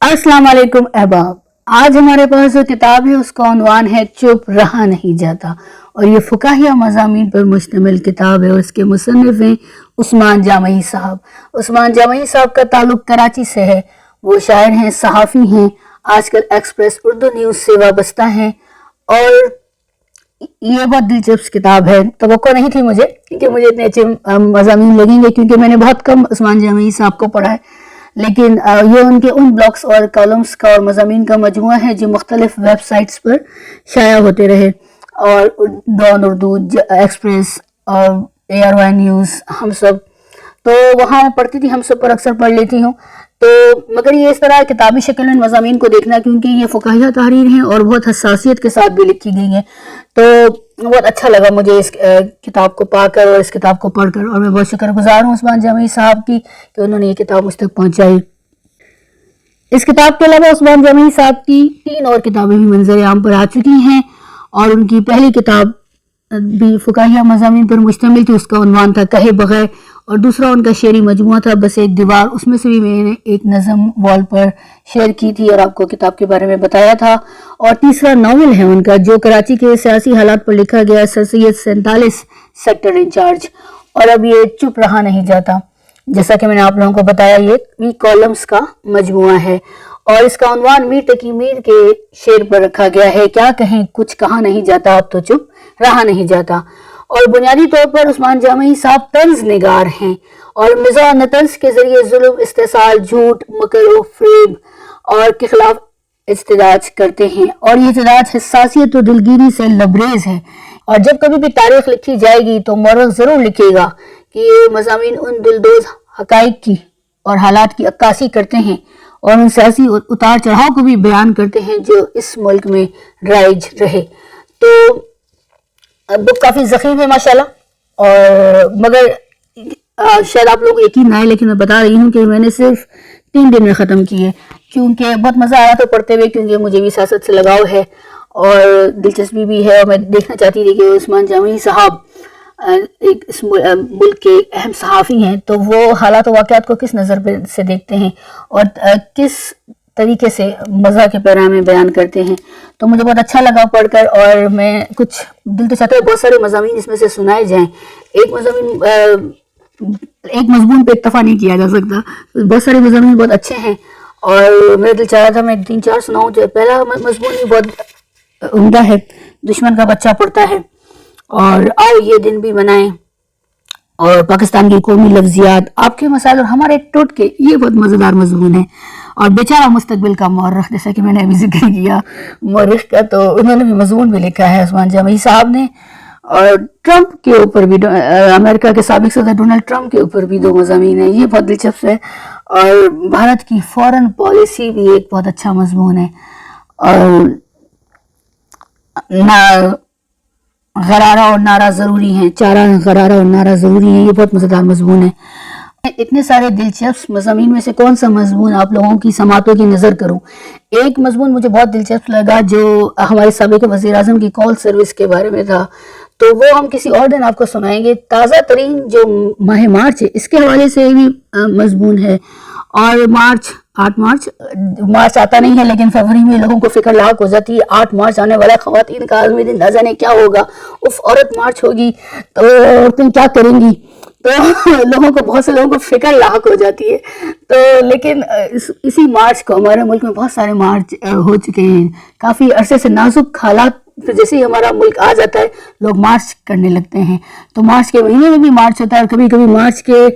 अस्सलाम वालेकुम अहबाब। आज हमारे पास जो किताब है उसका उन्वान है चुप रहा नहीं जाता और ये फुकाहिया मज़ामीन पर मुश्तमिल किताब है और इसके मुसन्निफ हैं उस्मान जामई साहब। उस्मान जामई साहब का ताल्लुक कराची से है। वो शायर हैं, सहाफ़ी हैं, आजकल एक्सप्रेस उर्दू न्यूज़ से वाबस्ता हैं और ये बहुत दिलचस्प किताब है। तवक्को नहीं थी मुझे क्योंकि मुझे इतने अच्छे मज़ामीन लगेंगे क्योंकि मैंने बहुत कम उस्मान जामई साहब को पढ़ा है, लेकिन ये उनके उन ब्लॉग्स और कॉलम्स का और मज़ामीन का मजमुआ है जो मुख्तलिफ वेबसाइट्स पर शाया होते रहे और डॉन उर्दू, एक्सप्रेस और ARY न्यूज़, हम सब तो वहाँ पढ़ती थी, हम सब पर अक्सर पढ़ लेती हूँ। तो मगर ये इस तरह किताबी शक्ल में मज़ामीन को देखना, क्योंकि ये फ़ुकाहिया तहरीर हैं और बहुत हसासियत के साथ भी लिखी गई हैं, तो बहुत अच्छा लगा मुझे इस किताब को पाकर और इस किताब को पढ़कर। और मैं बहुत शुक्रगुजार हूँ उस्मान जामई साहब की कि उन्होंने ये किताब मुझ तक पहुँचाई। इस किताब के अलावा उस्मान जामई साहब की 3 और किताबें भी मंजर आम पर आ चुकी हैं और उनकी पहली किताब भी फुकाहिया मज़ामीन पर मुश्तमिल थी, उसका उन्वान था कहे बगैर, और दूसरा उनका शेरी मजमुआ था बस एक दीवार। उसमें से भी मैंने एक नज़म वॉल पर शेयर की थी और आपको किताब के बारे में बताया था। और तीसरा नावल है उनका जो कराची के सियासी हालात पर लिखा गया, सर सैयद 47 सेक्टर इंचार्ज। और अब ये चुप रहा नहीं जाता, जैसा कि मैंने आप लोगों को बताया, ये कॉलम्स का मजमुआ है और इसका उन्वान मीर तकी मीर के शेर पर रखा गया है, क्या कहें कुछ कहा नहीं जाता, अब तो चुप रहा नहीं जाता। और बुनियादी तौर पर उस्मान जामई साहब तंज निगार हैं और मिज़ाह नतंज के जरिए जुल्म, इस्तेसाल, झूठ, मकर व फ़रेब और के खिलाफ इस्तिदाज करते हैं और ये इस्तिदाज हसासियत और दिलगिरी से लबरेज है। और जब कभी भी तारीख लिखी जाएगी तो मौरख ज़रूर लिखेगा कि ये मज़ामीन उन दिलदोज़ हक़ाइक़ की और हालात की अक्कासी करते हैं और उन सियासी उतार चढ़ाव को भी बयान करते हैं जो इस मुल्क में राइज रहे। तो बुक काफ़ी ज़ख़ीम है माशाल्लाह, और मगर शायद आप लोग यकीन आए, लेकिन मैं बता रही हूँ कि मैंने सिर्फ 3 दिन में ख़त्म की है क्योंकि बहुत मज़ा आया था पढ़ते हुए, क्योंकि मुझे भी सियासत से लगाव है और दिलचस्पी भी है और मैं देखना चाहती थी कि उस्मान जामई साहब एक इस मुल्क के अहम सहाफ़ी हैं, तो वो हालात और वाक़यात को किस नज़र से देखते हैं और किस तरीके से मज़ा के पैरा में बयान करते हैं। तो मुझे बहुत अच्छा लगा पढ़कर और मैं कुछ दिल तो चाहता है बहुत सारे मज़ामीन इसमें से सुनाए जाएं। एक मज़मून पे इत्तफ़ा नहीं किया जा सकता, बहुत सारे मज़ामीन बहुत अच्छे हैं और मेरा दिल चाह रहा था मैं 3-4 सुनाऊँ। जो पहला मज़मून भी बहुत उम्दा है, दुश्मन का बच्चा पढ़ता है और आओ ये दिन भी मनाएं और पाकिस्तान की कौमी लफ्ज़ियात, आपके मसाइल और हमारे टोटके, ये बहुत मज़ेदार मज़मून है। और बेचारा मुस्तकबिल का मौरख, जैसा कि मैंने अभी जिक्र किया मौरख का, तो उन्होंने भी मज़मून भी लिखा है उस्मान जामई साहब ने। और ट्रंप के ऊपर भी, अमेरिका के साबिक़ सदर डोनाल्ड ट्रंप के ऊपर भी 2 मज़ामीन है, ये बहुत दिलचस्प है। और भारत की फ़ॉरेन पॉलिसी भी एक बहुत अच्छा मज़मून है। और गरारा और नारा ज़रूरी है, चारा गरारा और नारा ज़रूरी है, ये बहुत मज़ेदार मज़मून है। इतने सारे दिलचस्प मज़ामीन में से कौन सा मज़मून आप लोगों की समातों की नज़र करूं। एक मज़मून मुझे बहुत दिलचस्प लगा जो हमारे साबिक़ वज़ीर आज़म की कॉल सर्विस के बारे में था, तो वो हम किसी और दिन आपको सुनाएंगे। ताज़ा तरीन जो माह मार्च है इसके हवाले से भी मज़मून है। और 8 मार्च आता नहीं है, लेकिन फरवरी में लोगों को फिक्र लाक हो जाती है, 8 मार्च आने वाला, ख़वातीन का आज़मी दिन, न जाने क्या होगा, उफ औरत मार्च होगी तो तुम क्या करेंगी, तो लोगों को, बहुत से लोगों को फिक्र लाक हो जाती है। तो लेकिन इसी मार्च को हमारे मुल्क में बहुत सारे मार्च हो चुके हैं, काफ़ी अरसे से नाजुक हालात, फिर जैसे ही हमारा मुल्क आ जाता है लोग मार्च करने लगते हैं। तो मार्च के महीने में भी मार्च होता है और कभी कभी मार्च के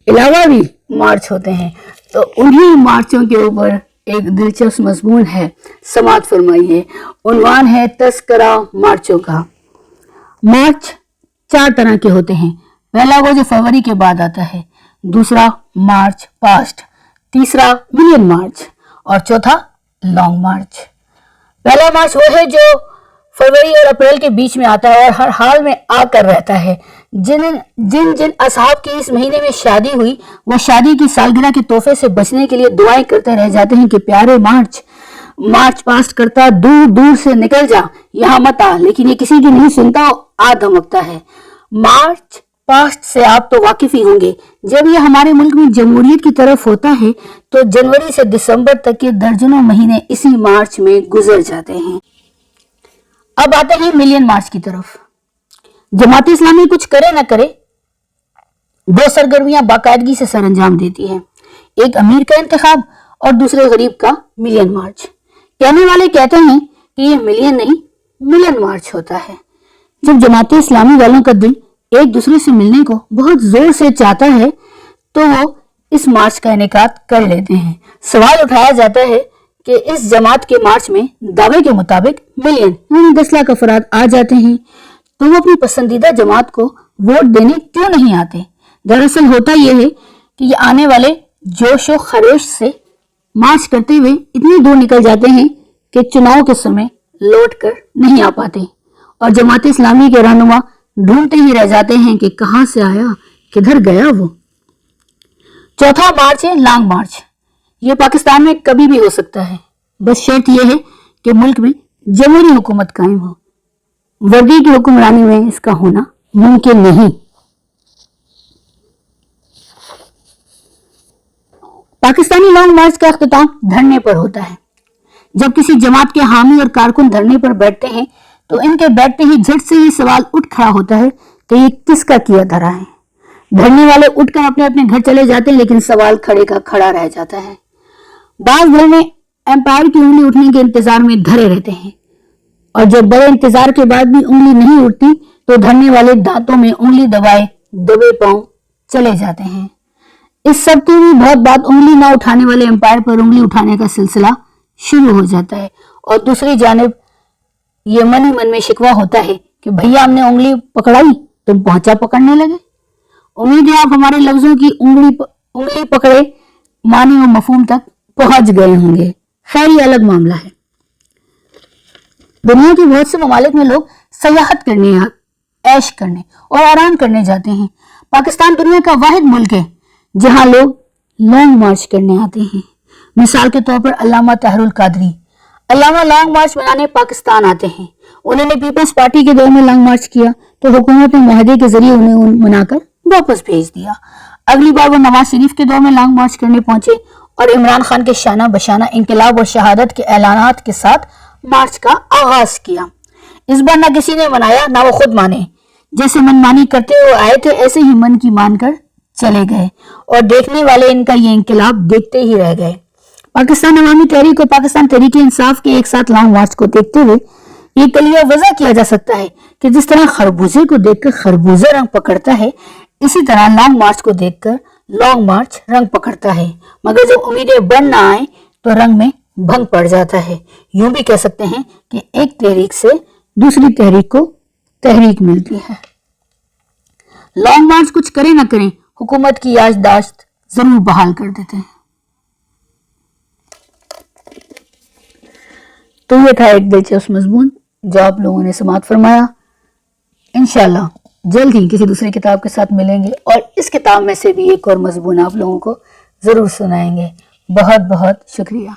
अलावा भी मार्च होते हैं। तो उन्हीं मार्चों के ऊपर एक दिलचस्प मज़मून है, समात फरमाइए। उन्वान है तस्करा मार्चों का। मार्च 4 तरह के होते हैं। पहला वो जो फरवरी के बाद आता है, दूसरा मार्च पास्ट, तीसरा मिलियन मार्च और चौथा लॉन्ग मार्च। पहला मार्च वो है जो फरवरी और अप्रैल के बीच में आता है और हर हाल में आकर रहता है। जिन असहाब की इस महीने में शादी हुई वो शादी की सालगिरह के तोहफे से बचने के लिए दुआएं करते रह जाते हैं कि प्यारे मार्च पास्ट करता, दूर दूर से निकल जा, यहाँ मत आ, लेकिन ये किसी की नहीं सुनता, आ धमकता है। मार्च पास्ट से आप तो वाकिफ ही होंगे। जब ये हमारे मुल्क में जमहूरियत की तरफ होता है तो जनवरी से दिसंबर तक के दर्जनों महीने इसी मार्च में गुजर जाते हैं। अब आते हैं मिलियन मार्च की तरफ। जमात इस्लामी कुछ करे न करे, दो सरगर्मियां बाकायदगी से सर अंजाम देती है, एक अमीर का इंतखाब और दूसरे गरीब का मिलियन मार्च। कहने वाले कहते हैं कि ये मिलियन नहीं मिलियन मार्च होता है। जब जमात इस्लामी वालों का दिल एक दूसरे से मिलने को बहुत जोर से चाहता है तो वो इस मार्च का इनेकाद कर लेते हैं। सवाल उठाया जाता है कि इस जमात के मार्च में दावे के मुताबिक मिलियन यानी 10 लाख अफराद आ जाते हैं, तो वो अपनी पसंदीदा जमात को वोट देने क्यों नहीं आते? दरअसल होता यह है कि ये आने वाले जोश व खरोश से मार्च करते हुए इतनी दूर निकल जाते हैं कि चुनाव के समय लौट कर नहीं आ पाते और जमात इस्लामी के रहनुमा ढूंढते ही रह जाते हैं कि कहां से आया किधर गया वो। चौथा मार्च है लॉन्ग मार्च। ये पाकिस्तान में कभी भी हो सकता है, बस शर्त यह है कि मुल्क में जमहूरी हुकूमत कायम हो। वर्दी की हुक्मरानी में इसका होना मुमकिन नहीं। पाकिस्तानी लॉन्ग मार्च का अख्तिताम धरने पर होता है। जब किसी जमात के हामी और कारकुन धरने पर बैठते हैं तो इनके बैठते ही झट से ये सवाल उठ खड़ा होता है कि ये किसका किया धरा है। धरने वाले उठकर अपने अपने घर चले जाते हैं, लेकिन सवाल खड़े का खड़ा रह जाता है। बाज धरने एम्पायर की उंगली उठने के इंतजार में धरे रहते हैं और जब बड़े इंतजार के बाद भी उंगली नहीं उठती तो धरने वाले दांतों में उंगली दबाए दबे पांव चले जाते हैं। इस सब की भी बहुत बात उंगली न उठाने वाले एम्पायर पर उंगली उठाने का सिलसिला शुरू हो जाता है और दूसरी जानिब ये मन ही मन में शिकवा होता है कि भैया हमने उंगली पकड़ाई तुम पहुंचा पकड़ने लगे। उम्मीद है आप हमारे लफ्जों की उंगली पकड़े मानी और मफहूम तक पहुंच गए होंगे। खैर ये अलग मामला है। दुनिया के बहुत से ममालिक में लोग सयाहत करने, ऐश करने और आराम करने जाते हैं। पाकिस्तान दुनिया का वाहिद मुल्क है जहां लोग लॉन्ग मार्च करने आते हैं। मिसाल के तौर पर अल्लामा ताहिरुल कादरी लॉन्ग मार्च मनाने पाकिस्तान आते हैं। उन्होंने पीपल्स पार्टी के दौर में लॉन्ग मार्च किया तो हुकूमत ने मुआहदे के जरिए उन्हें मनाकर वापस भेज दिया। अगली बार वो नवाज शरीफ के दौर में लॉन्ग मार्च करने पहुंचे और इमरान खान के शाना बशाना इंकलाब और शहादत के ऐलानात के साथ मार्च का आगाज किया। इस बार ना किसी ने मनाया ना वो खुद माने। जैसे मनमानी करते हुए आए थे ऐसे ही मन की मानकर चले गए और देखने वाले इनका ये इंकलाब देखते ही रह गए। पाकिस्तान अवामी तहरीक और पाकिस्तान तहरीक इंसाफ के एक साथ लॉन्ग मार्च को देखते हुए ये कलिया वजह किया जा सकता है कि जिस तरह खरबूजे को देखकर खरबूजा रंग पकड़ता है, इसी तरह लॉन्ग मार्च को देखकर लॉन्ग मार्च रंग पकड़ता है। मगर जब उम्मीदें बन ना आए तो रंग में भंग पड़ जाता है। यूं भी कह सकते हैं कि एक तहरीक से दूसरी तहरीक को तहरीक मिलती है। लॉन्ग मार्च कुछ करें ना करें, हुकूमत की याददाश्त जरूर बहाल कर देते हैं। तो ये था एक दिलचस्प मजमून जो आप लोगों ने समाअत फरमाया। इंशाल्लाह जल्द ही किसी दूसरी किताब के साथ मिलेंगे और इस किताब में से भी एक और मजमून आप लोगों को जरूर सुनाएंगे। बहुत बहुत शुक्रिया।